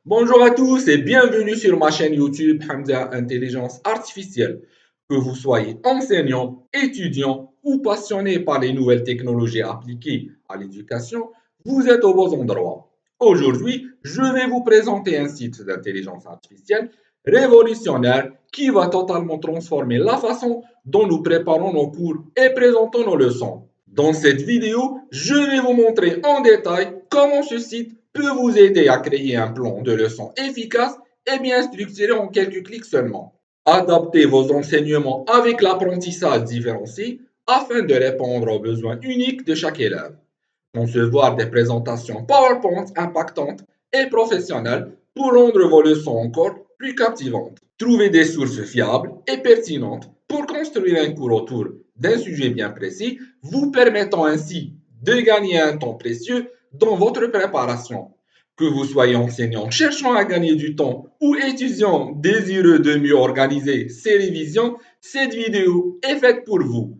Bonjour à tous et bienvenue sur ma chaîne YouTube Hamza Intelligence Artificielle. Que vous soyez enseignant, étudiant ou passionné par les nouvelles technologies appliquées à l'éducation, vous êtes au bon endroit. Aujourd'hui, je vais vous présenter un site d'intelligence artificielle révolutionnaire qui va totalement transformer la façon dont nous préparons nos cours et présentons nos leçons. Dans cette vidéo, je vais vous montrer en détail comment ce site peut vous aider à créer un plan de leçon efficace et bien structuré en quelques clics seulement. Adaptez vos enseignements avec l'apprentissage différencié afin de répondre aux besoins uniques de chaque élève. Concevoir des présentations PowerPoint impactantes et professionnelles pour rendre vos leçons encore plus captivantes. Trouvez des sources fiables et pertinentes pour construire un cours autour d'un sujet bien précis, vous permettant ainsi de gagner un temps précieux dans votre préparation. Que vous soyez enseignant cherchant à gagner du temps ou étudiant désireux de mieux organiser ses révisions, cette vidéo est faite pour vous.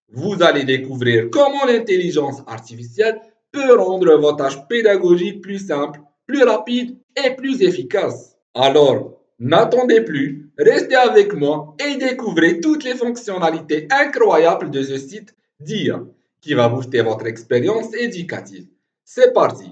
Vous allez découvrir comment l'intelligence artificielle peut rendre vos tâches pédagogiques plus simples, plus rapides et plus efficaces. Alors, n'attendez plus, restez avec moi et découvrez toutes les fonctionnalités incroyables de ce site d'IA qui va booster votre expérience éducative. C'est parti!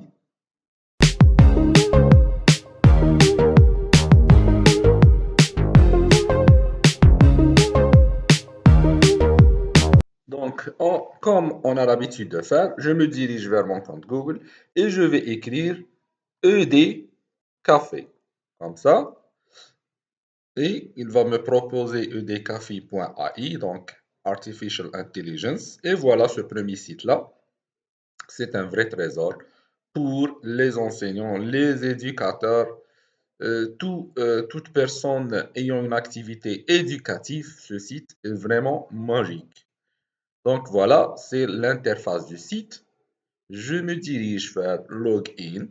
Donc, comme on a l'habitude de faire, je me dirige vers mon compte Google et je vais écrire ED Café. Comme ça. Et il va me proposer edcafé.ai, donc Artificial Intelligence. Et voilà ce premier site-là. C'est un vrai trésor pour les enseignants, les éducateurs, toute personne ayant une activité éducative. Ce site est vraiment magique. Donc voilà, c'est l'interface du site. Je me dirige vers Login.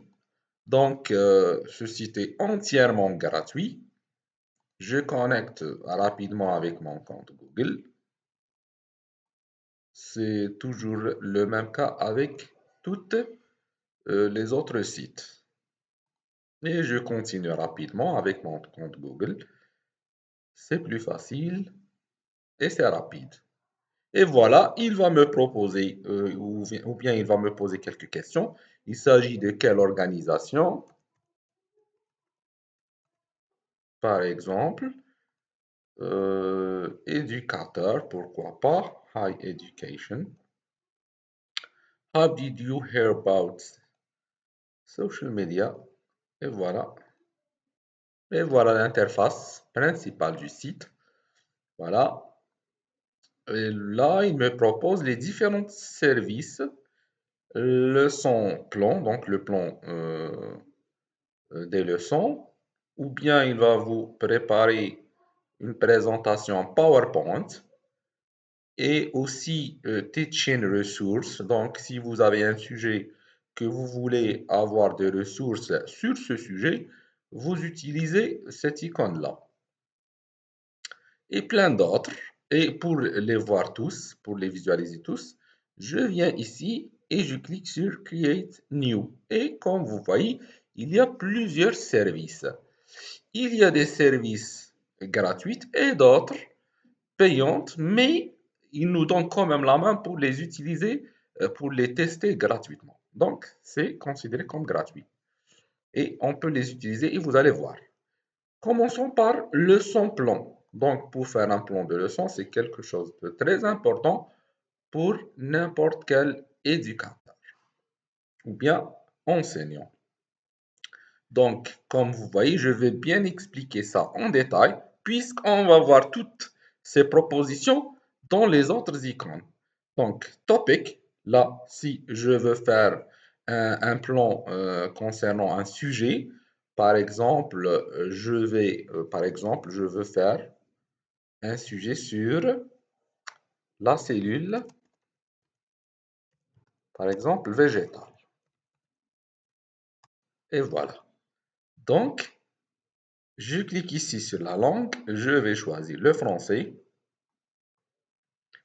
Donc, ce site est entièrement gratuit. Je connecte rapidement avec mon compte Google. C'est toujours le même cas avec toutes les autres sites. Et je continue rapidement avec mon compte Google. C'est plus facile et c'est rapide. Et voilà, il va me proposer, ou bien il va me poser quelques questions. Il s'agit de quelle organisation? Par exemple, éducateur, pourquoi pas? High education. How did you hear about social media? Et voilà. Et voilà l'interface principale du site. Voilà. Et là, il me propose les différents services. Leçon plan, donc le plan des leçons. Ou bien il va vous préparer une présentation PowerPoint. Et aussi Teaching Resources. Donc, si vous avez un sujet que vous voulez avoir des ressources sur ce sujet, vous utilisez cette icône-là. Et plein d'autres. Et pour les voir tous, pour les visualiser tous, je viens ici et je clique sur Create New. Et comme vous voyez, il y a plusieurs services. Il y a des services gratuits et d'autres payantes, mais ils nous donnent quand même la main pour les utiliser, pour les tester gratuitement. Donc, c'est considéré comme gratuit. Et on peut les utiliser et vous allez voir. Commençons par leçon plan. Donc, pour faire un plan de leçon, c'est quelque chose de très important pour n'importe quel éducateur ou bien enseignant. Donc, comme vous voyez, je vais bien expliquer ça en détail, puisqu'on va voir toutes ces propositions dans les autres icônes. Donc, topic, là, si je veux faire un plan concernant un sujet, par exemple, je veux faire un sujet sur la cellule, par exemple, végétale. Et voilà. Donc, je clique ici sur la langue, je vais choisir le français.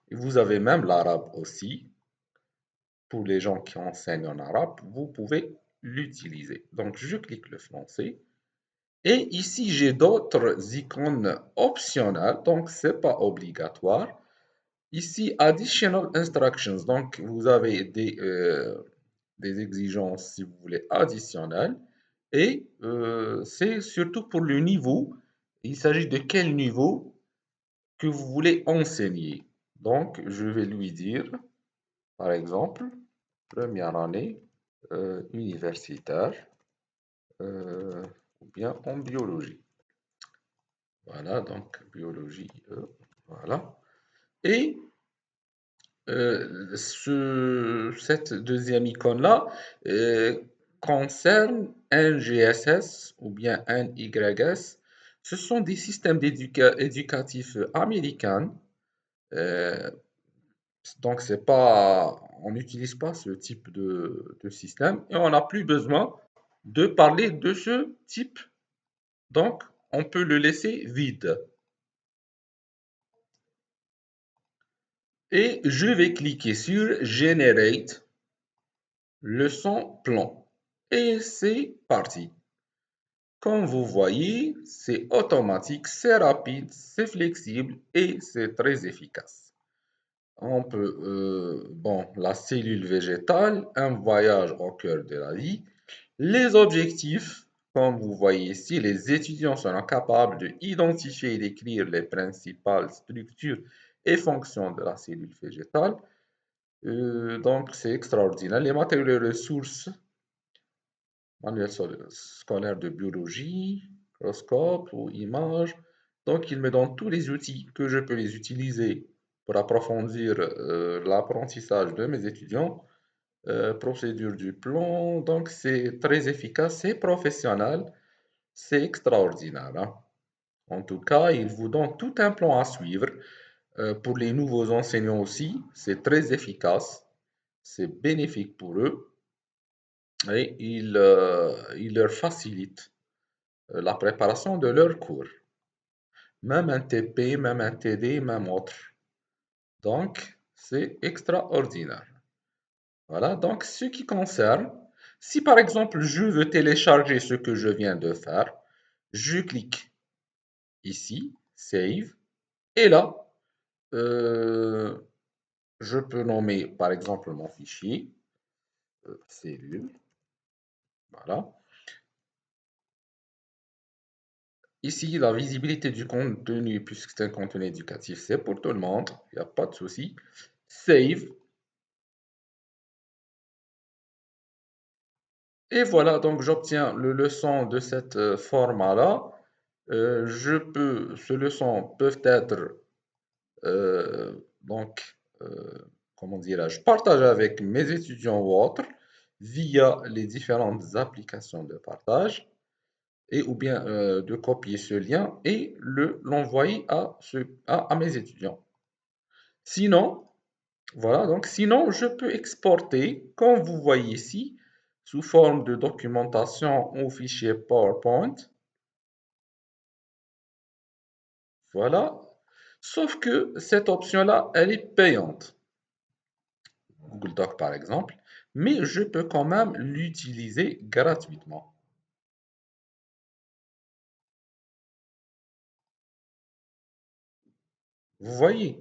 Et vous avez même l'arabe aussi. Pour les gens qui enseignent en arabe, vous pouvez l'utiliser. Donc, je clique le français. Et ici, j'ai d'autres icônes optionnelles, donc ce n'est pas obligatoire. Ici, Additional Instructions, donc vous avez des exigences, si vous voulez, additionnelles. Et c'est surtout pour le niveau. Il s'agit de quel niveau que vous voulez enseigner. Donc, je vais lui dire, par exemple, première année universitaire ou bien en biologie. Voilà, donc biologie, voilà. Et cette deuxième icône-là concerne un GSS ou bien un YS. Ce sont des systèmes éducatifs américains. euh, donc, c'est pas, on n'utilise pas ce type de système et on n'a plus besoin de parler de ce type. Donc, on peut le laisser vide. Et je vais cliquer sur Generate leçon plan. Et c'est parti. Comme vous voyez, c'est automatique, c'est rapide, c'est flexible et c'est très efficace. On peut, bon, la cellule végétale, un voyage au cœur de la vie. Les objectifs, comme vous voyez ici, les étudiants seront capables d'identifier et d'écrire les principales structures et fonctions de la cellule végétale. Donc, c'est extraordinaire. Les matériaux et ressources, manuel scolaire de biologie, microscope ou image. Donc, il me donne tous les outils que je peux les utiliser pour approfondir l'apprentissage de mes étudiants. Procédure du plan, donc c'est très efficace, c'est professionnel, c'est extraordinaire, hein. En tout cas, il vous donne tout un plan à suivre. Pour les nouveaux enseignants aussi, c'est très efficace, c'est bénéfique pour eux et il leur facilite la préparation de leurs cours. Même un TP, même un TD, même autre. Donc, c'est extraordinaire. Voilà, donc ce qui concerne, si par exemple je veux télécharger ce que je viens de faire, je clique ici, Save, et là, euh, je peux nommer par exemple mon fichier, cellule, voilà. Ici, la visibilité du contenu, puisque c'est un contenu éducatif, c'est pour tout le monde, il n'y a pas de souci. Save. Et voilà, donc j'obtiens le leçon de cette format-là. Ces leçons peuvent être, donc, comment dirais-je, partagées avec mes étudiants ou autres via les différentes applications de partage et ou bien de copier ce lien et l'envoyer à mes étudiants. Sinon, voilà, donc sinon, je peux exporter, comme vous voyez ici, sous forme de documentation ou fichier PowerPoint. Voilà. Sauf que cette option-là, elle est payante. Google Doc, par exemple. Mais je peux quand même l'utiliser gratuitement. Vous voyez,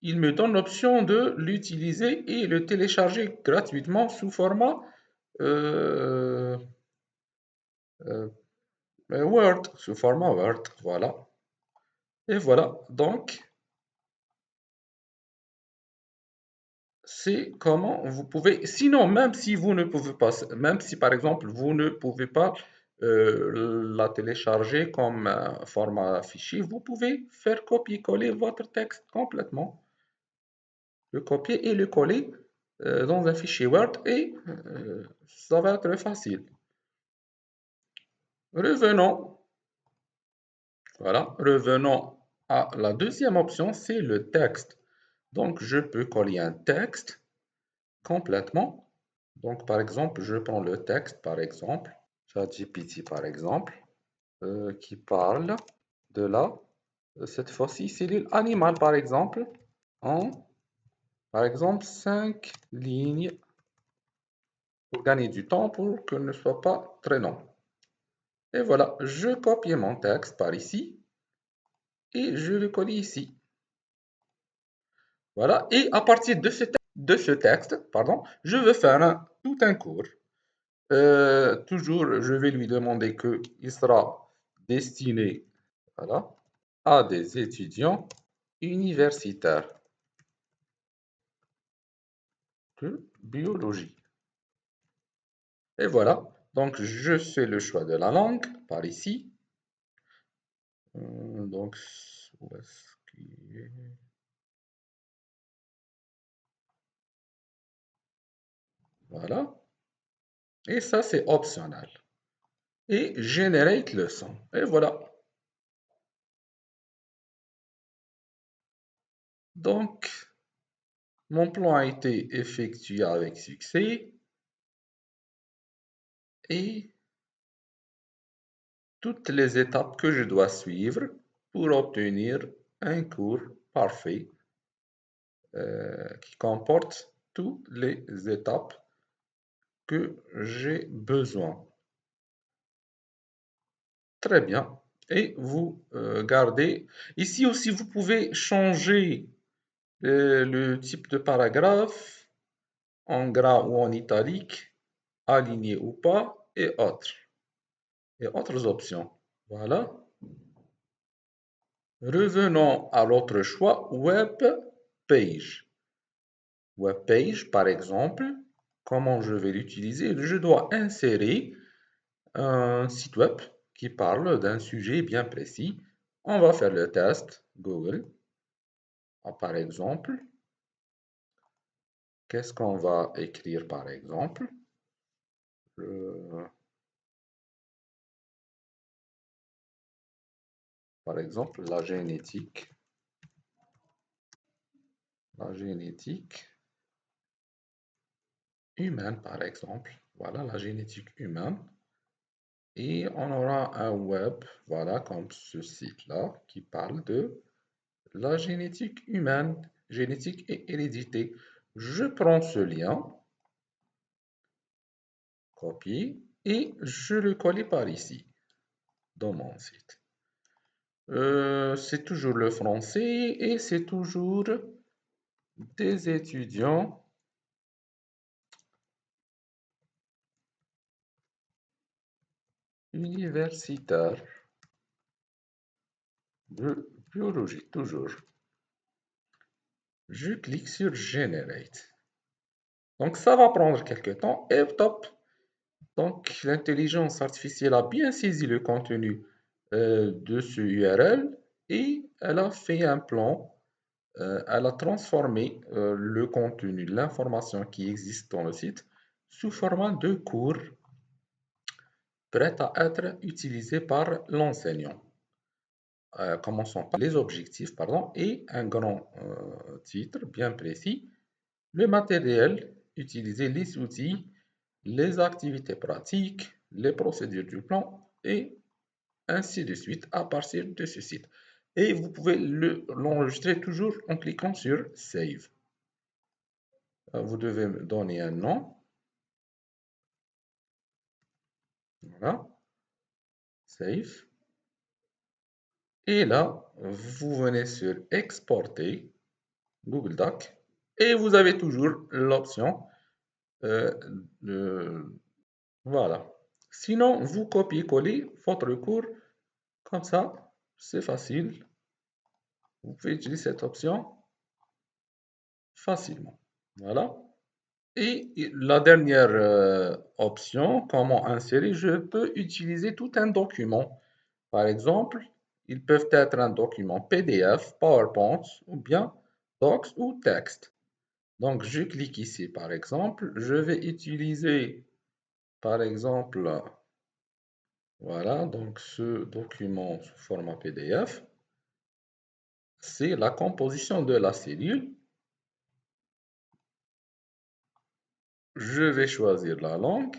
il me donne l'option de l'utiliser et le télécharger gratuitement sous format euh, euh, Word, sous format Word. Voilà. Et voilà. Donc, c'est comment vous pouvez, sinon, même si vous ne pouvez pas, même si par exemple vous ne pouvez pas la télécharger comme format fichier, vous pouvez faire copier-coller votre texte complètement, le copier et le coller dans un fichier Word et ça va être facile. Revenons, voilà, revenons à la deuxième option, c'est le texte. Donc, je peux coller un texte complètement. Donc, par exemple, je prends le texte, par exemple, ChatGPT, par exemple, qui parle de cette fois-ci, cellule animale, par exemple, en, par exemple, 5 lignes pour gagner du temps pour qu'elle ne soit pas très long. Et voilà, je copie mon texte par ici et je le colle ici. Voilà, et à partir de ce texte, pardon, je veux faire tout un cours. Toujours, je vais lui demander qu'il sera destiné, voilà, à des étudiants universitaires de biologie. Et voilà, donc je fais le choix de la langue par ici. Donc, où est-ce qu'il est? Voilà. Et ça, c'est optionnel. Et generate leçon. Et voilà. Donc, mon plan a été effectué avec succès. Et toutes les étapes que je dois suivre pour obtenir un cours parfait qui comporte toutes les étapes que j'ai besoin. Très bien. Et vous gardez. Ici aussi, vous pouvez changer le type de paragraphe en gras ou en italique, aligné ou pas, et autres options. Voilà. Revenons à l'autre choix, Web Page. Web Page, par exemple, comment je vais l'utiliser? Je dois insérer un site web qui parle d'un sujet bien précis. On va faire le test Google. Par exemple, qu'est-ce qu'on va écrire par exemple? Par exemple, la génétique humaine, par exemple. Voilà, la génétique humaine. Et on aura un web, voilà, comme ce site-là, qui parle de la génétique humaine, génétique et hérédité. Je prends ce lien, copier, et je le colle par ici, dans mon site. C'est toujours le français et c'est toujours des étudiants universitaires de biologie, toujours. Je clique sur Generate. Donc ça va prendre quelques temps et top. Donc l'intelligence artificielle a bien saisi le contenu de ce URL et elle a fait un plan. Elle a transformé le contenu, l'information qui existe dans le site sous format de cours prêt à être utilisé par l'enseignant. Commençons par les objectifs, pardon, et un grand titre bien précis. Le matériel utilisé, les outils, les activités pratiques, les procédures du plan et ainsi de suite à partir de ce site. Et vous pouvez l'enregistrer toujours en cliquant sur Save. Vous devez me donner un nom. Voilà. Save. Et là, vous venez sur Exporter Google Doc et vous avez toujours l'option euh, de... Voilà. Sinon, vous copiez-collez votre cours comme ça. C'est facile. Vous pouvez utiliser cette option facilement. Voilà. Et la dernière option, comment insérer, je peux utiliser tout un document. Par exemple, ils peuvent être un document PDF, PowerPoint ou bien Docs ou texte. Donc, je clique ici, par exemple. Je vais utiliser, par exemple, voilà, donc ce document sous format PDF. C'est la composition de la cellule. Je vais choisir la langue.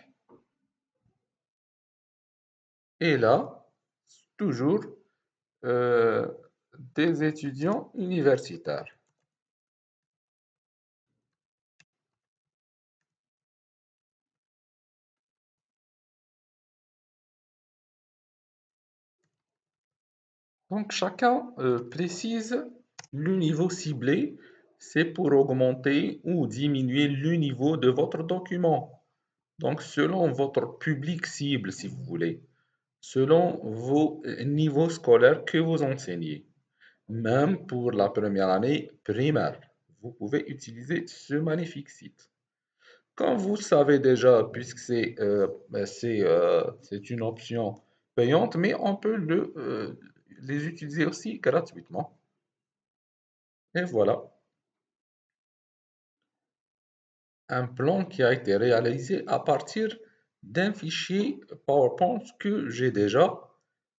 Et là, toujours des étudiants universitaires. Donc chacun précise le niveau ciblé, c'est pour augmenter ou diminuer le niveau de votre document. Donc selon votre public cible, si vous voulez, selon vos niveaux scolaires que vous enseignez. Même pour la première année primaire, vous pouvez utiliser ce magnifique site. Comme vous le savez déjà, puisque c'est une option payante, mais on peut les utiliser aussi gratuitement. Et voilà, un plan qui a été réalisé à partir d'un fichier PowerPoint que j'ai déjà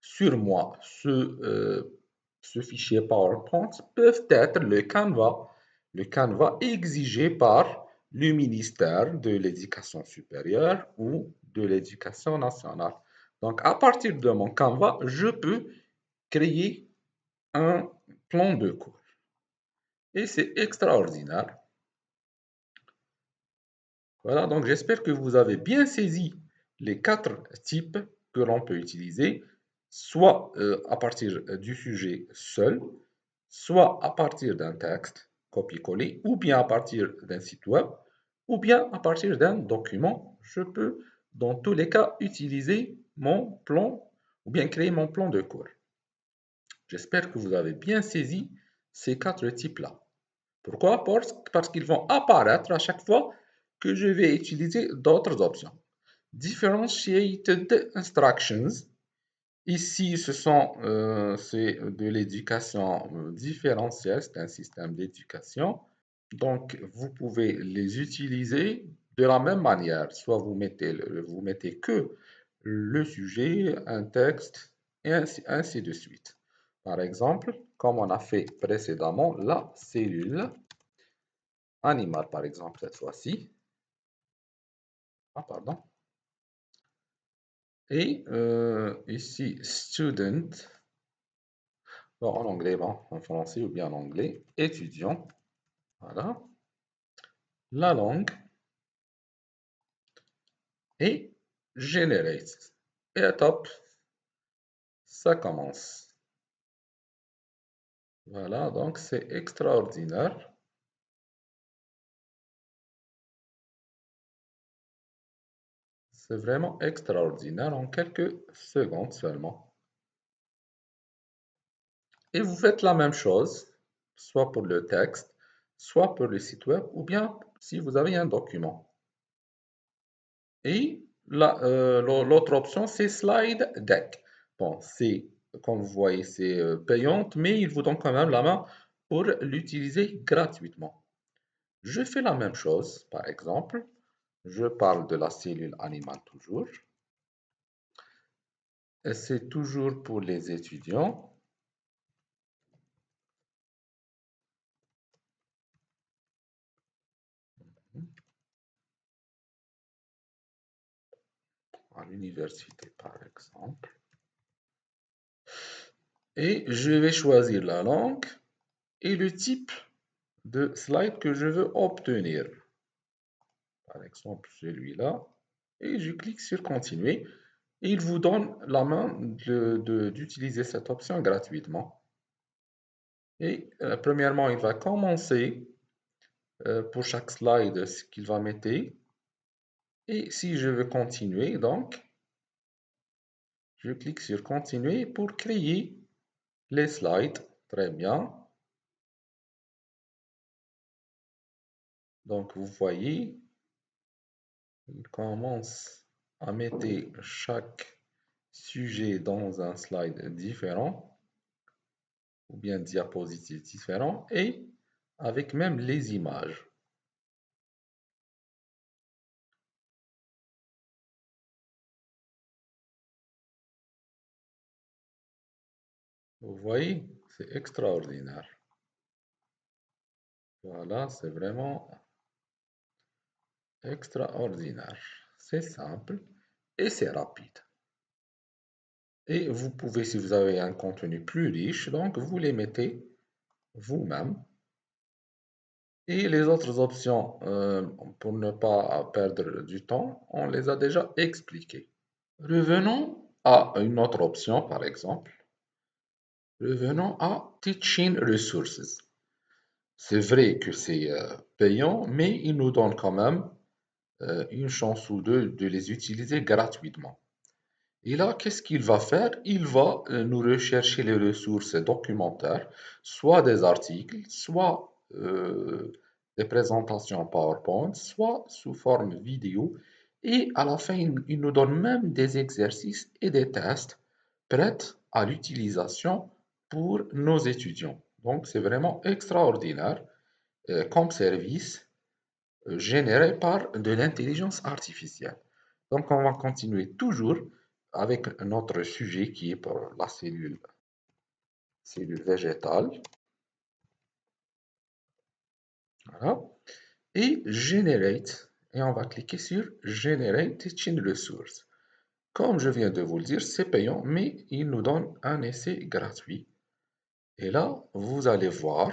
sur moi. Ce fichier PowerPoint peut être le Canva exigé par le ministère de l'Éducation supérieure ou de l'Éducation nationale. Donc, à partir de mon Canva, je peux créer un plan de cours. Et c'est extraordinaire. Voilà, donc j'espère que vous avez bien saisi les quatre types que l'on peut utiliser, soit à partir du sujet seul, soit à partir d'un texte copié-collé, ou bien à partir d'un site web, ou bien à partir d'un document. Je peux, dans tous les cas, utiliser mon plan ou bien créer mon plan de cours. J'espère que vous avez bien saisi ces quatre types-là. Pourquoi? Parce qu'ils vont apparaître à chaque fois que je vais utiliser d'autres options. Differentiated instructions. Ici, c'est de l'éducation différentielle, c'est un système d'éducation. Donc, vous pouvez les utiliser de la même manière. Soit vous mettez que le sujet, un texte, et ainsi de suite. Par exemple, comme on a fait précédemment, la cellule animale, par exemple, cette fois-ci. Ah, pardon. Et ici, student, bon, en anglais, bon, en français ou bien en anglais, étudiant, voilà, la langue, et generate. Et top, ça commence. Voilà, donc c'est extraordinaire. C'est vraiment extraordinaire en quelques secondes seulement. Et vous faites la même chose, soit pour le texte, soit pour le site web, ou bien si vous avez un document. Et l'autre option, c'est Slide Deck. Bon, comme vous voyez, c'est payante, mais il vous donne quand même la main pour l'utiliser gratuitement. Je fais la même chose, par exemple, je parle de la cellule animale toujours. Et c'est toujours pour les étudiants. À l'université, par exemple. Et je vais choisir la langue et le type de slide que je veux obtenir. Par exemple, celui-là. Et je clique sur continuer. Et il vous donne la main d'utiliser cette option gratuitement. Et premièrement, il va commencer pour chaque slide ce qu'il va mettre. Et si je veux continuer, donc, je clique sur continuer pour créer les slides. Très bien. Donc, vous voyez, il commence à mettre chaque sujet dans un slide différent ou bien diapositive différent et avec même les images. Vous voyez, c'est extraordinaire. Voilà, c'est vraiment extraordinaire. C'est simple et c'est rapide. Et vous pouvez, si vous avez un contenu plus riche, donc vous les mettez vous-même. Et les autres options, pour ne pas perdre du temps, on les a déjà expliquées. Revenons à une autre option, par exemple. Revenons à Teaching Resources. C'est vrai que c'est payant, mais il nous donne quand même une chance ou deux de les utiliser gratuitement. Et là, qu'est-ce qu'il va faire? Il va nous rechercher les ressources documentaires, soit des articles, soit des présentations PowerPoint, soit sous forme vidéo. Et à la fin, il nous donne même des exercices et des tests prêts à l'utilisation pour nos étudiants. Donc, c'est vraiment extraordinaire comme service généré par de l'intelligence artificielle. Donc, on va continuer toujours avec notre sujet qui est pour la cellule végétale. Voilà. Et Generate. Et on va cliquer sur Generate Teaching Resource. Comme je viens de vous le dire, c'est payant, mais il nous donne un essai gratuit. Et là, vous allez voir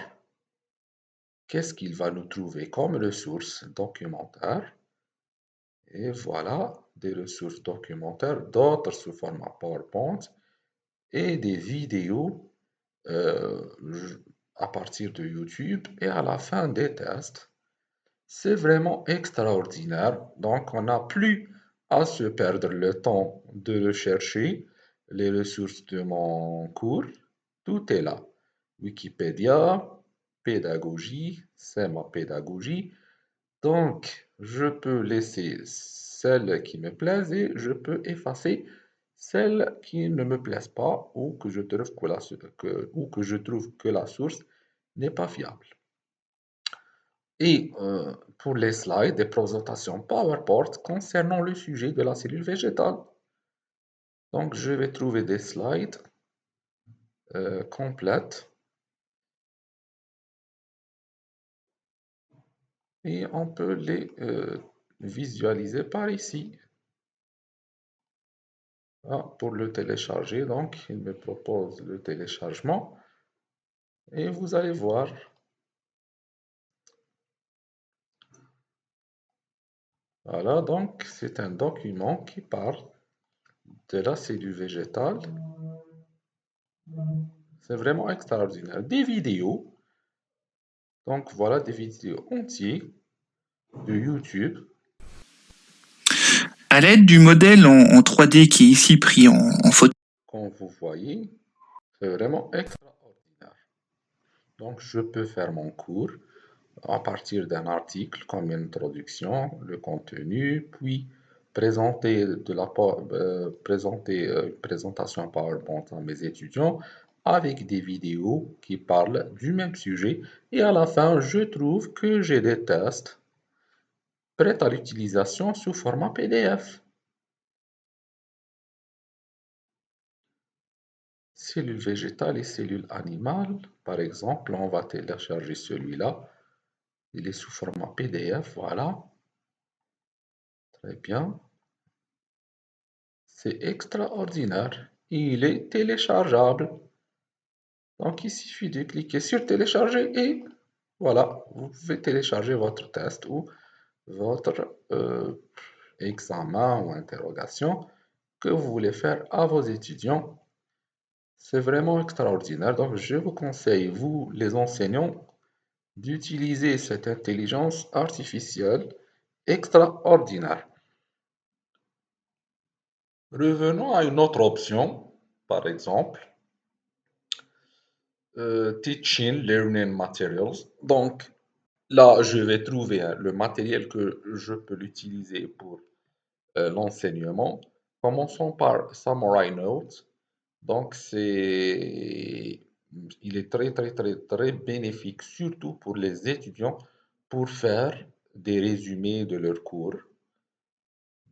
qu'est-ce qu'il va nous trouver comme ressources documentaires. Et voilà, des ressources documentaires, d'autres sous format PowerPoint et des vidéos euh, à partir de YouTube et à la fin des tests. C'est vraiment extraordinaire. Donc, on n'a plus à se perdre le temps de rechercher les ressources de mon cours. Tout est là. Wikipédia, pédagogie, c'est ma pédagogie. Donc, je peux laisser celles qui me plaisent et je peux effacer celles qui ne me plaisent pas ou que je trouve que la source n'est pas fiable. Et pour les slides, des présentations PowerPoint concernant le sujet de la cellule végétale. Donc, je vais trouver des slides complètes et on peut les visualiser par ici. Ah, pour le télécharger, donc, il me propose le téléchargement et vous allez voir. Voilà, donc, c'est un document qui parle de la cellule végétale. C'est vraiment extraordinaire. Des vidéos, donc voilà des vidéos entières de YouTube. À l'aide du modèle en 3D qui est ici pris en photo. Comme vous voyez, c'est vraiment extraordinaire. Donc, je peux faire mon cours à partir d'un article comme une introduction, le contenu, puis présenter une présentation PowerPoint à mes étudiants avec des vidéos qui parlent du même sujet. Et à la fin, je trouve que j'ai des tests prêts à l'utilisation sous format PDF. Cellules végétales et cellules animales, par exemple, on va télécharger celui-là. Il est sous format PDF, voilà. Très bien. C'est extraordinaire. Il est téléchargeable. Donc, il suffit de cliquer sur télécharger et voilà, vous pouvez télécharger votre test ou votre examen ou interrogation que vous voulez faire à vos étudiants. C'est vraiment extraordinaire. Donc, je vous conseille, vous les enseignants, d'utiliser cette intelligence artificielle extraordinaire. Revenons à une autre option, par exemple, Teaching Learning Materials. Donc, là, je vais trouver le matériel que je peux l'utiliser pour l'enseignement. Commençons par Samurai Notes. Donc, il est très, très, très, très bénéfique, surtout pour les étudiants, pour faire des résumés de leurs cours.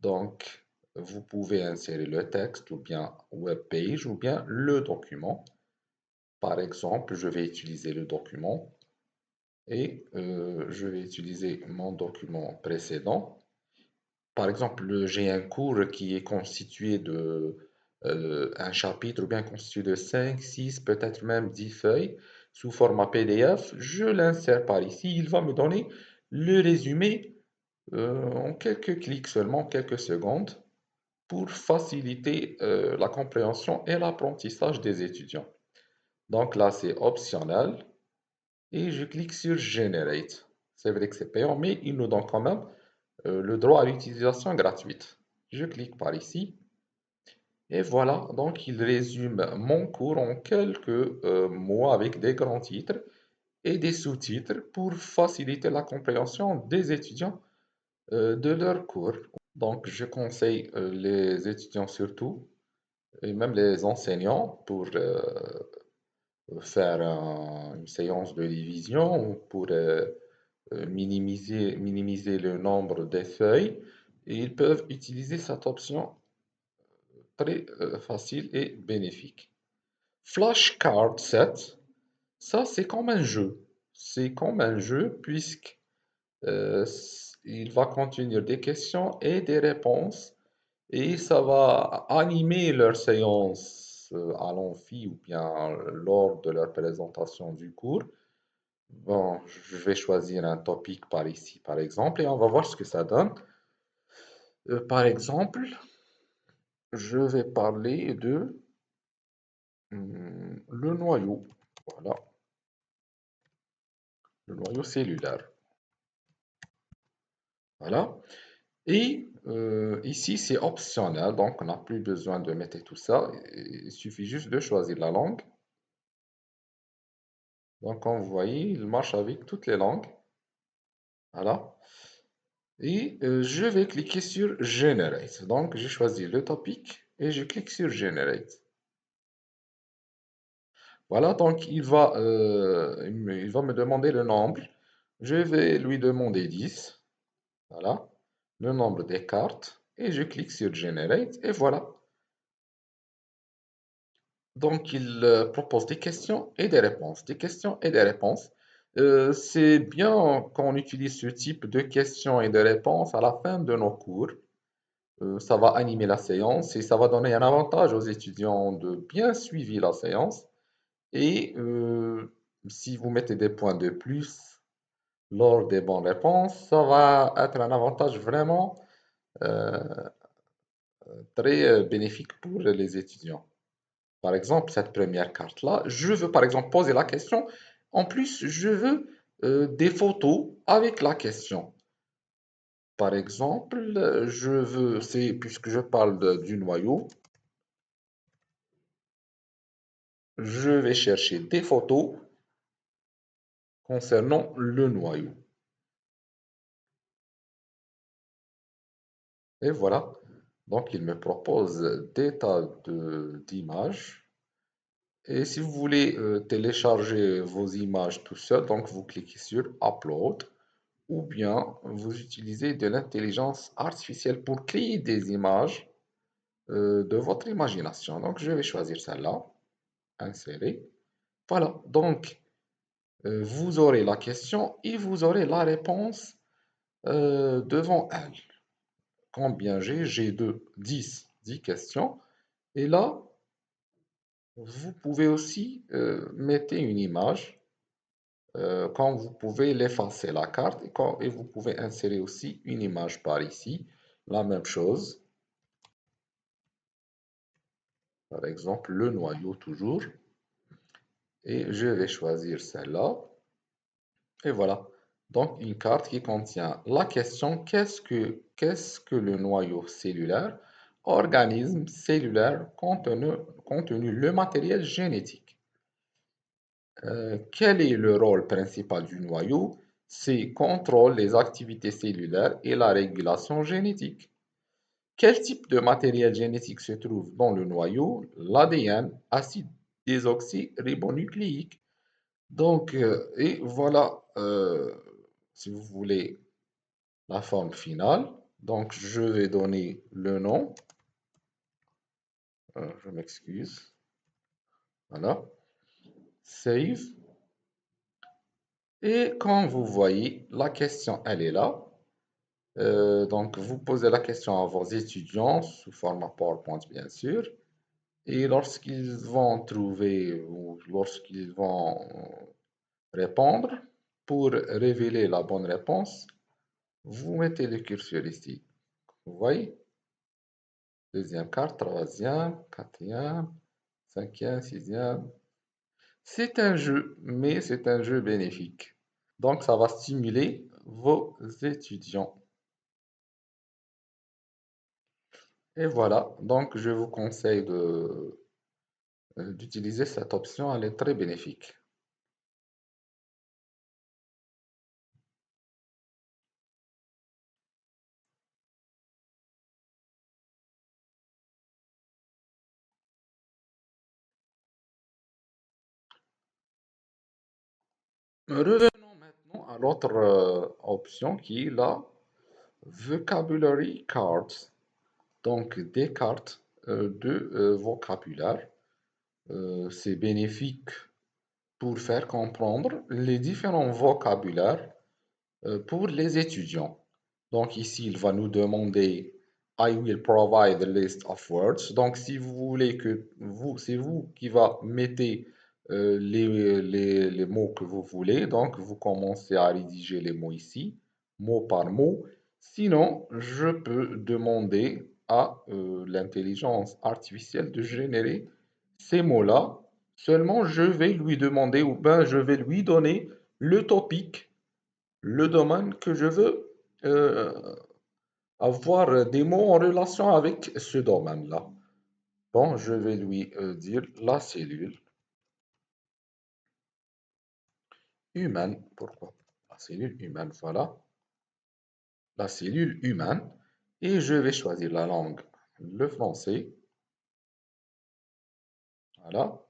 Donc, vous pouvez insérer le texte ou bien web page ou bien le document. Par exemple, je vais utiliser le document et je vais utiliser mon document précédent. Par exemple, j'ai un cours qui est constitué de un chapitre ou bien constitué de 5, 6, peut-être même 10 feuilles sous format PDF. Je l'insère par ici. Il va me donner le résumé en quelques clics seulement, quelques secondes, pour faciliter la compréhension et l'apprentissage des étudiants. Donc là, c'est optionnel. Et je clique sur Generate. C'est vrai que c'est payant, mais il nous donne quand même le droit à l'utilisation gratuite. Je clique par ici. Et voilà, donc il résume mon cours en quelques mots avec des grands titres et des sous-titres pour faciliter la compréhension des étudiants de leur cours. Donc je conseille les étudiants surtout, et même les enseignants, pour faire une séance de division ou pour minimiser le nombre de feuilles. Et ils peuvent utiliser cette option très facile et bénéfique. Flashcard 7, ça c'est comme un jeu. C'est comme un jeu puisque il va contenir des questions et des réponses et ça va animer leur séance à l'amphi ou bien lors de leur présentation du cours. Bon, je vais choisir un topic par ici, par exemple, et on va voir ce que ça donne. Par exemple, je vais parler de le noyau. Voilà, le noyau cellulaire. Voilà. Et ici, c'est optionnel, donc on n'a plus besoin de mettre tout ça. Il suffit juste de choisir la langue. Donc, comme vous voyez, il marche avec toutes les langues. Voilà. Et je vais cliquer sur Generate. Donc, je choisis le topic et je clique sur Generate. Voilà, donc il va me demander le nombre. Je vais lui demander 10. Voilà, le nombre des cartes. Et je clique sur Generate et voilà. Donc, il propose des questions et des réponses. Des questions et des réponses. C'est bien qu'on utilise ce type de questions et de réponses à la fin de nos cours. Ça va animer la séance et ça va donner un avantage aux étudiants de bien suivre la séance. Et si vous mettez des points de plus lors des bonnes réponses, ça va être un avantage vraiment euh, très bénéfique pour les étudiants. Par exemple, cette première carte-là, je veux par exemple poser la question. En plus, je veux des photos avec la question. Par exemple, puisque je parle du noyau, je vais chercher des photos concernant le noyau. Et voilà. Donc, il me propose des tas d'images. Et si vous voulez télécharger vos images tout seul, donc vous cliquez sur Upload. Ou bien vous utilisez de l'intelligence artificielle pour créer des images de votre imagination. Donc, je vais choisir celle-là, insérer. Voilà. Donc, vous aurez la question et vous aurez la réponse devant elle. Combien j'ai? J'ai 10 questions. Et là, vous pouvez aussi mettre une image. Quand vous pouvez l'effacer la carte et vous pouvez insérer aussi une image par ici. La même chose. Par exemple, le noyau toujours. Et je vais choisir celle-là. Et voilà. Donc, une carte qui contient la question qu'est-ce que le noyau cellulaire? Organisme cellulaire contenu le matériel génétique. Quel est le rôle principal du noyau? C'est contrôle les activités cellulaires et la régulation génétique. Quel type de matériel génétique se trouve dans le noyau? L'ADN, acide désoxyribonucléique. Donc, et voilà, si vous voulez, la forme finale. Donc, je vais donner le nom. Je m'excuse. Voilà. Save. Et comme vous voyez, la question, elle est là. Donc, vous posez la question à vos étudiants sous format PowerPoint, bien sûr. Et lorsqu'ils vont trouver ou lorsqu'ils vont répondre, pour révéler la bonne réponse, vous mettez le curseur ici. Vous voyez? Deuxième carte, troisième, quatrième, cinquième, sixième. C'est un jeu, mais c'est un jeu bénéfique. Donc, ça va stimuler vos étudiants. Et voilà, donc je vous conseille d'utiliser cette option, elle est très bénéfique. Revenons maintenant à l'autre option qui est la Vocabulary Cards, donc des cartes de vocabulaire. C'est bénéfique pour faire comprendre les différents vocabulaires pour les étudiants. Donc ici, il va nous demander I will provide a list of words. Donc si vous voulez que c'est vous qui va mettez les mots que vous voulez. Donc vous commencez à rédiger les mots ici, mot par mot. Sinon, je peux demander à l'intelligence artificielle de générer ces mots-là. Seulement, je vais lui demander ou bien je vais lui donner le topic, le domaine que je veux avoir des mots en relation avec ce domaine-là. Bon, je vais lui dire la cellule humaine. Pourquoi? La cellule humaine, voilà. La cellule humaine. Et je vais choisir la langue, le français. Voilà.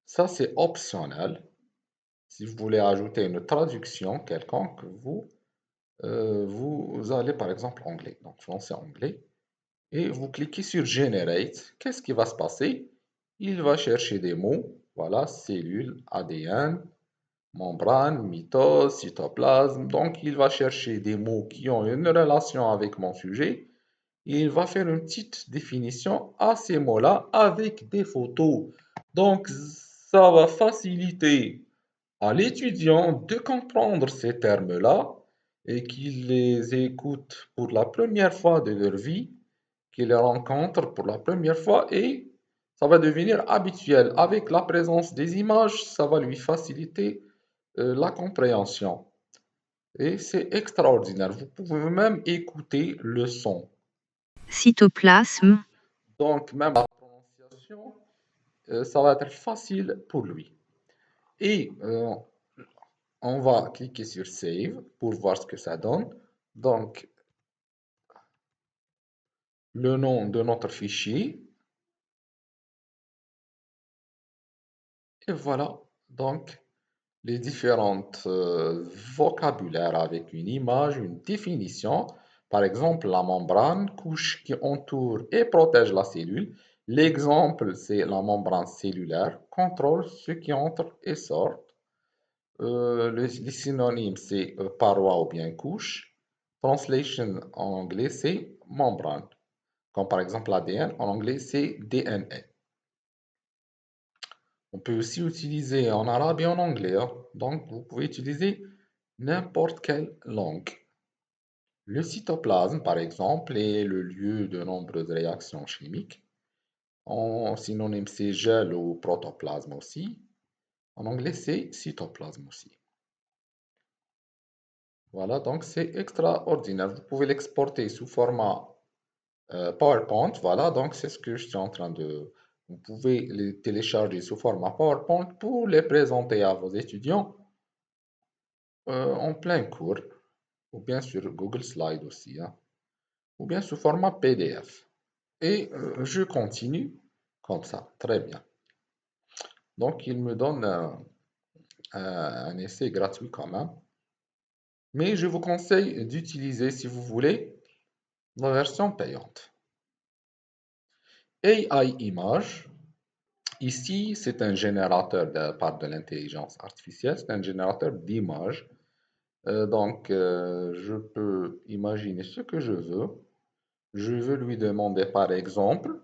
Ça, c'est optionnel. Si vous voulez ajouter une traduction quelconque, vous allez par exemple anglais. Donc français-anglais. Et vous cliquez sur Generate. Qu'est-ce qui va se passer? Il va chercher des mots. Voilà, cellule, ADN, membrane, mitose, cytoplasme. Donc, il va chercher des mots qui ont une relation avec mon sujet. Et il va faire une petite définition à ces mots-là avec des photos. Donc, ça va faciliter à l'étudiant de comprendre ces termes-là et qu'il les écoute pour la première fois de leur vie, qu'il les rencontre pour la première fois et ça va devenir habituel. Avec la présence des images, ça va lui faciliter la compréhension. Et c'est extraordinaire. Vous pouvez même écouter le son. Cytoplasme, Donc, même la prononciation, ça va être facile pour lui. Et on va cliquer sur Save pour voir ce que ça donne. Donc, le nom de notre fichier. Et voilà. Donc, les différentes vocabulaires avec une image, une définition. Par exemple, la membrane, couche qui entoure et protège la cellule. L'exemple, c'est la membrane cellulaire, contrôle ce qui entre et sort. Les synonymes, c'est paroi ou bien couche. Translation en anglais, c'est membrane. Comme par exemple l'ADN, en anglais, c'est DNA. On peut aussi utiliser en arabe et en anglais, hein. Donc, vous pouvez utiliser n'importe quelle langue. Le cytoplasme, par exemple, est le lieu de nombreuses réactions chimiques. En synonyme, c'est gel ou protoplasme aussi. En anglais, c'est cytoplasme aussi. Voilà, donc c'est extraordinaire. Vous pouvez l'exporter sous format PowerPoint. Voilà, donc c'est ce que je suis en train de... Vous pouvez les télécharger sous format PowerPoint pour les présenter à vos étudiants en plein cours, ou bien sur Google Slide aussi, hein, ou bien sous format PDF. Et je continue comme ça, très bien. Donc il me donne un essai gratuit quand même, mais je vous conseille d'utiliser, si vous voulez, la version payante. AI Image, ici c'est un générateur de part de l'intelligence artificielle, c'est un générateur d'images. Donc je peux imaginer ce que je veux. Je veux lui demander par exemple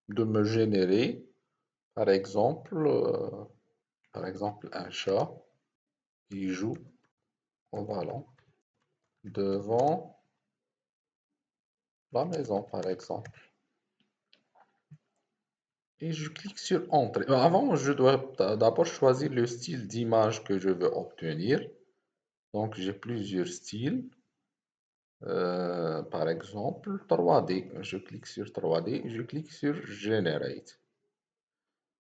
de me générer par exemple un chat qui joue au ballon devant la maison par exemple. et je clique sur Entrée. Avant, je dois d'abord choisir le style d'image que je veux obtenir. Donc, j'ai plusieurs styles. Par exemple, 3D. Je clique sur 3D, je clique sur Generate.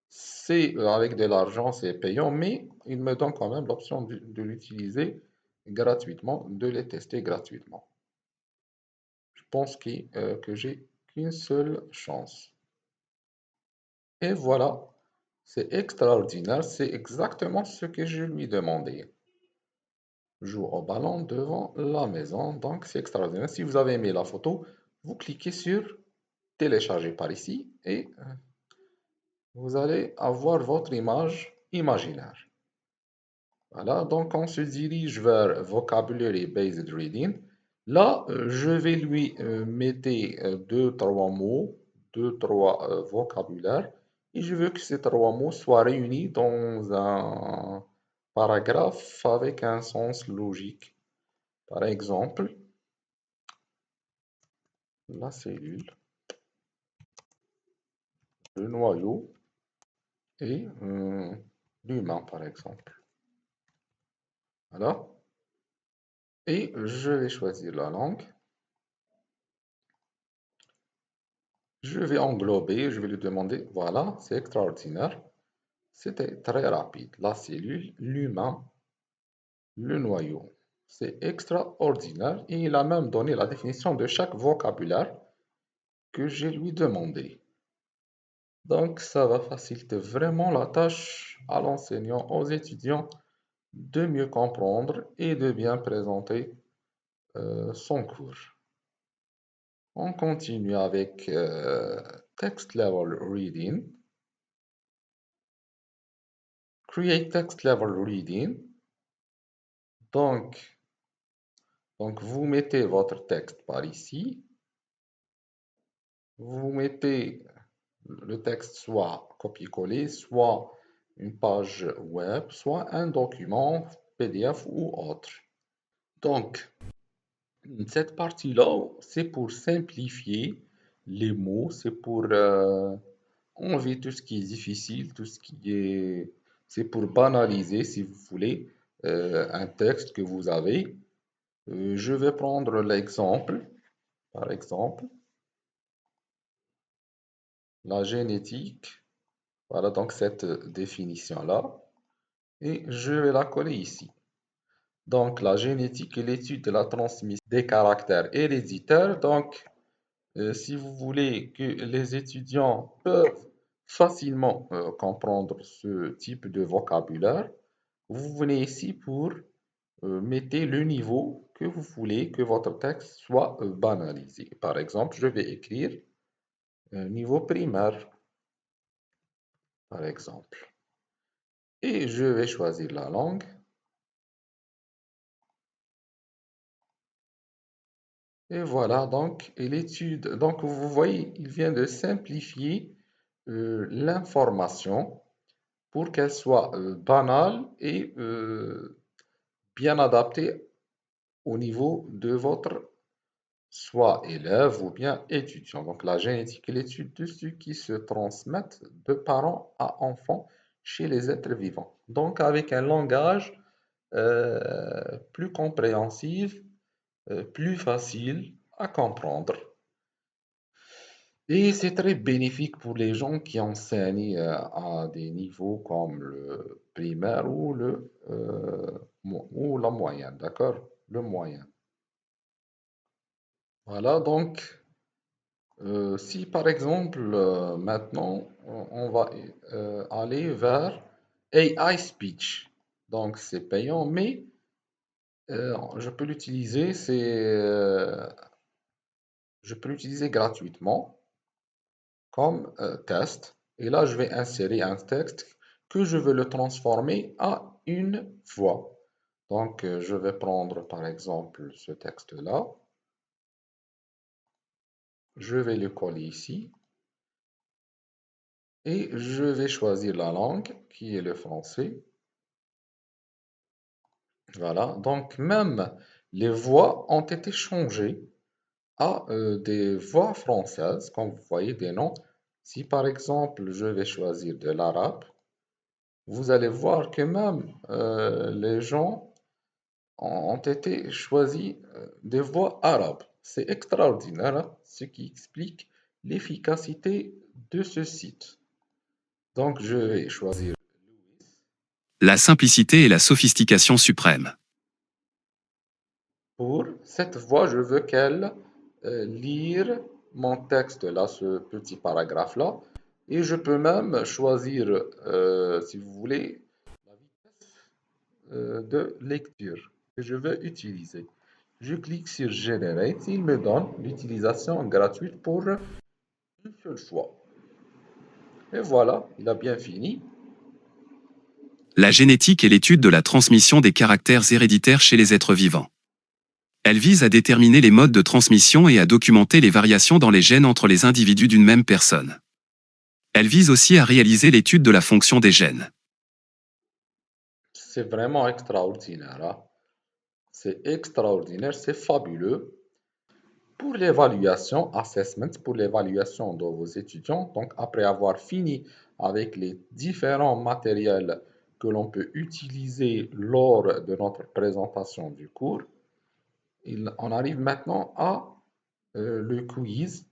C'est avec de l'argent, c'est payant, mais il me donne quand même l'option de l'utiliser gratuitement, de les tester gratuitement. Je pense que j'ai qu'une seule chance. Et voilà, c'est extraordinaire, c'est exactement ce que je lui demandais. Joue au ballon devant la maison, donc c'est extraordinaire. Si vous avez aimé la photo, vous cliquez sur télécharger par ici et vous allez avoir votre image imaginaire. Voilà, donc on se dirige vers Vocabulary Based Reading. Là, je vais lui mettre deux, trois mots, deux, trois vocabulaires, et je veux que ces trois mots soient réunis dans un paragraphe avec un sens logique. Par exemple, la cellule, le noyau et l'humain, par exemple. Voilà. Et je vais choisir la langue. Je vais englober, je vais lui demander, voilà, c'est extraordinaire. C'était très rapide. La cellule, l'humain, le noyau. C'est extraordinaire. Et il a même donné la définition de chaque vocabulaire que je lui demandé. Donc, ça va faciliter vraiment la tâche à l'enseignant, aux étudiants, de mieux comprendre et de bien présenter son cours. On continue avec Text Level Reading. Create Text Level Reading. Donc, vous mettez votre texte par ici. Vous mettez le texte soit copier-coller, soit une page web, soit un document PDF ou autre. Donc, cette partie-là, c'est pour simplifier les mots, c'est pour enlever tout ce qui est difficile, tout ce qui est... C'est pour banaliser, si vous voulez, un texte que vous avez. Je vais prendre l'exemple, par exemple, la génétique. Voilà donc cette définition-là. Et je vais la coller ici. Donc la génétique est l'étude de la transmission des caractères héréditaires. Donc, si vous voulez que les étudiants peuvent facilement comprendre ce type de vocabulaire, vous venez ici pour mettre le niveau que vous voulez que votre texte soit banalisé. Par exemple, je vais écrire niveau primaire, par exemple. Et je vais choisir la langue. Et voilà, donc, et l'étude, donc vous voyez, il vient de simplifier l'information pour qu'elle soit banale et bien adaptée au niveau de votre soit élève ou bien étudiant. Donc la génétique est l'étude de ce qui se transmettent de parents à enfants chez les êtres vivants. Donc avec un langage plus compréhensif, plus facile à comprendre. Et c'est très bénéfique pour les gens qui enseignent à des niveaux comme le primaire ou ou la moyenne, d'accord? Le moyen. Voilà, donc, si par exemple, maintenant, on va aller vers AI Speech. Donc, c'est payant, mais je peux l'utiliser, je peux l'utiliser gratuitement comme test. Et là, je vais insérer un texte que je veux le transformer à une voix. Donc, je vais prendre par exemple ce texte-là. Je vais le coller ici. Et je vais choisir la langue qui est le français. Voilà. Donc, même les voix ont été changées à des voix françaises, comme vous voyez, des noms Si par exemple je vais choisir de l'arabe, vous allez voir que même les gens ont été choisis des voix arabes. C'est extraordinaire, hein, ce qui explique l'efficacité de ce site. Donc je vais choisir La simplicité et la sophistication suprême. pour cette voix, je veux qu'elle lire mon texte là, ce petit paragraphe-là. Et je peux même choisir, si vous voulez, la vitesse de lecture que je veux utiliser. Je clique sur Generate, il me donne l'utilisation gratuite pour une seule fois. Et voilà, il a bien fini. La génétique est l'étude de la transmission des caractères héréditaires chez les êtres vivants. Elle vise à déterminer les modes de transmission et à documenter les variations dans les gènes entre les individus d'une même personne. Elle vise aussi à réaliser l'étude de la fonction des gènes. C'est vraiment extraordinaire, hein. C'est extraordinaire, c'est fabuleux. Pour l'évaluation, assessment, pour l'évaluation de vos étudiants, donc après avoir fini avec les différents matériels que l'on peut utiliser lors de notre présentation du cours, on arrive maintenant à le quiz.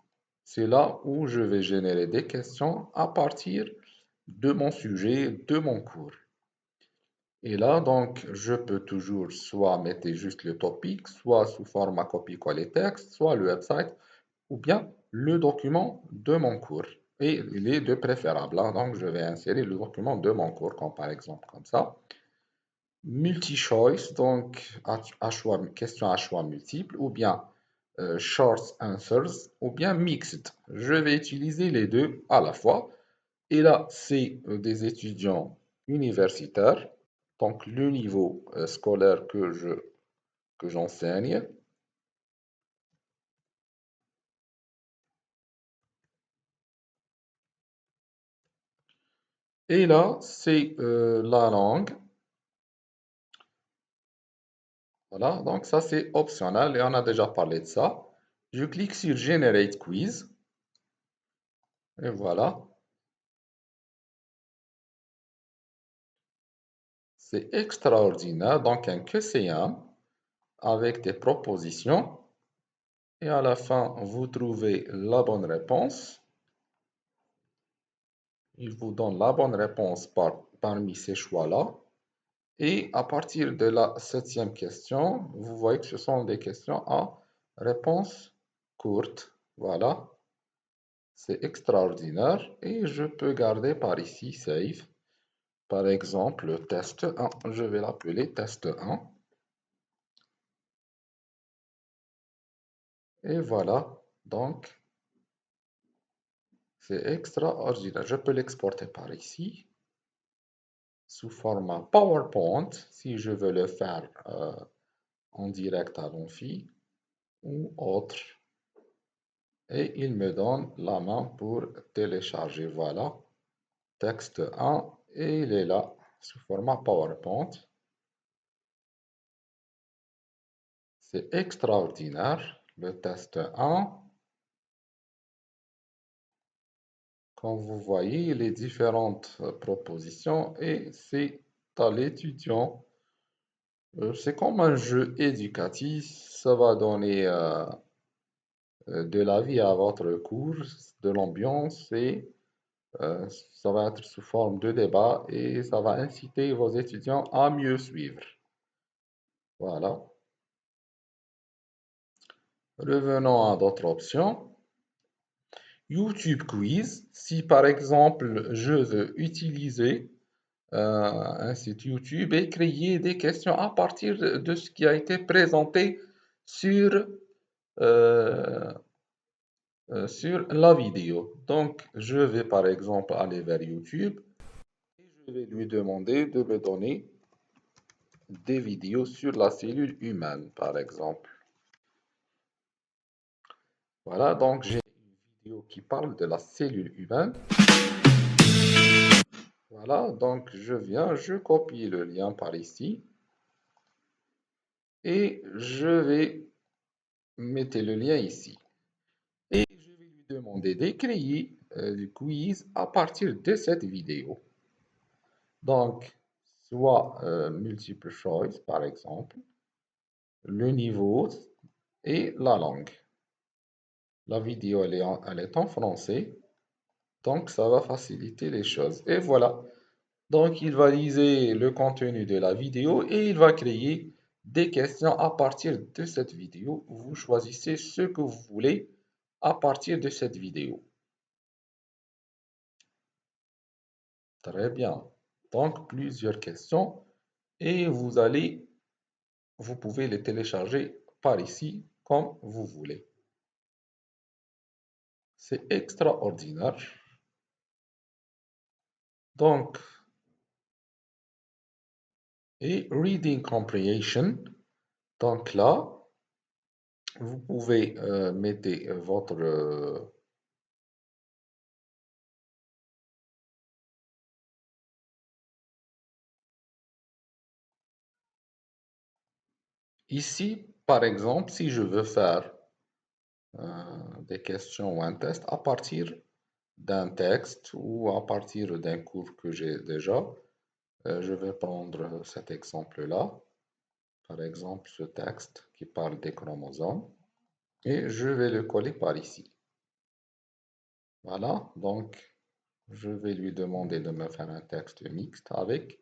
C'est là où je vais générer des questions à partir de mon sujet, de mon cours. Et là, donc, je peux toujours soit mettre juste le topic, soit sous format copier-coller texte, soit le website, ou bien le document de mon cours. Et les deux préférables, hein. Donc, je vais insérer le document de mon cours, comme par exemple comme ça. Multi-choice, donc question à choix multiple, ou bien short answers, ou bien mixed. Je vais utiliser les deux à la fois. Et là, c'est des étudiants universitaires, donc le niveau scolaire que j'enseigne. Et là, c'est la langue. Voilà, donc ça c'est optionnel et on a déjà parlé de ça. Je clique sur Generate Quiz. Et voilà. C'est extraordinaire. Donc un QCM avec des propositions. Et à la fin, vous trouvez la bonne réponse. Il vous donne la bonne réponse parmi ces choix-là. Et à partir de la 7e question, vous voyez que ce sont des questions à réponse courte. Voilà. C'est extraordinaire. Et je peux garder par ici Save. Par exemple, test 1. Je vais l'appeler test 1. Et voilà. Donc, c'est extraordinaire. Je peux l'exporter par ici sous format PowerPoint si je veux le faire en direct à l'Amphi ou autre. Et il me donne la main pour télécharger. Voilà, texte 1 et il est là sous format PowerPoint. C'est extraordinaire, le test 1. Comme vous voyez, les différentes propositions et c'est à l'étudiant. C'est comme un jeu éducatif, ça va donner de la vie à votre cours, de l'ambiance et ça va être sous forme de débat et ça va inciter vos étudiants à mieux suivre. Voilà. Revenons à d'autres options. YouTube Quiz. Si par exemple je veux utiliser un site YouTube et créer des questions à partir de ce qui a été présenté sur, euh, sur la vidéo. Donc, je vais par exemple aller vers YouTube et je vais lui demander de me donner des vidéos sur la cellule humaine, par exemple. Voilà, donc j'ai une vidéo qui parle de la cellule humaine. Voilà, donc je viens, je copie le lien par ici et je vais mettre le lien ici. Et je vais lui demander d'écrire du quiz à partir de cette vidéo. Donc, soit multiple choice, par exemple, le niveau et la langue. La vidéo, elle est en français, donc ça va faciliter les choses. Et voilà. Donc, il va liser le contenu de la vidéo et il va créer des questions à partir de cette vidéo. Vous choisissez ce que vous voulez à partir de cette vidéo. Très bien. Donc, plusieurs questions et vous pouvez les télécharger par ici comme vous voulez. C'est extraordinaire. Donc, et Reading Comprehension. Donc là, vous pouvez mettre votre... Ici, par exemple, si je veux faire des questions ou un test à partir d'un texte ou à partir d'un cours que j'ai déjà, je vais prendre cet exemple-là, par exemple ce texte qui parle des chromosomes, et je vais le coller par ici. Voilà, donc je vais lui demander de me faire un texte mixte avec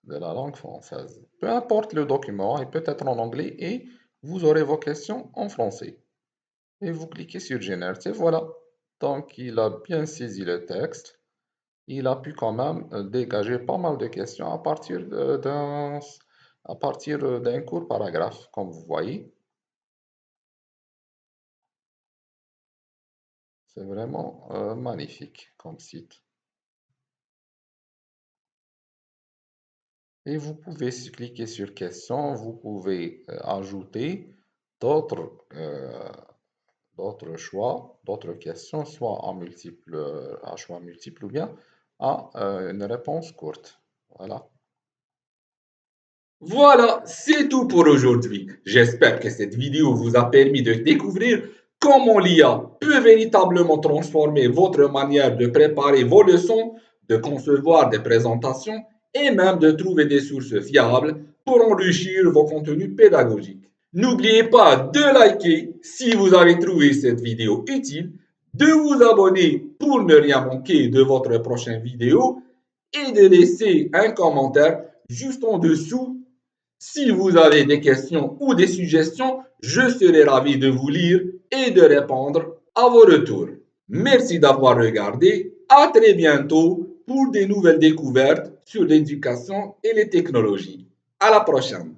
de la langue française. Peu importe le document, il peut être en anglais et vous aurez vos questions en français. Et vous cliquez sur Generate, et voilà. Donc, il a bien saisi le texte. Il a pu quand même dégager pas mal de questions à partir d'un court paragraphe, comme vous voyez. C'est vraiment magnifique comme site. Et vous pouvez cliquer sur questions, vous pouvez ajouter d'autres choix, d'autres questions, soit à choix multiple ou bien à une réponse courte. Voilà. Voilà, c'est tout pour aujourd'hui. J'espère que cette vidéo vous a permis de découvrir comment l'IA peut véritablement transformer votre manière de préparer vos leçons, de concevoir des présentations et même de trouver des sources fiables pour enrichir vos contenus pédagogiques. N'oubliez pas de liker si vous avez trouvé cette vidéo utile, de vous abonner pour ne rien manquer de votre prochaine vidéo et de laisser un commentaire juste en dessous. Si vous avez des questions ou des suggestions, je serai ravi de vous lire et de répondre à vos retours. Merci d'avoir regardé. À très bientôt pour des nouvelles découvertes sur l'éducation et les technologies. À la prochaine.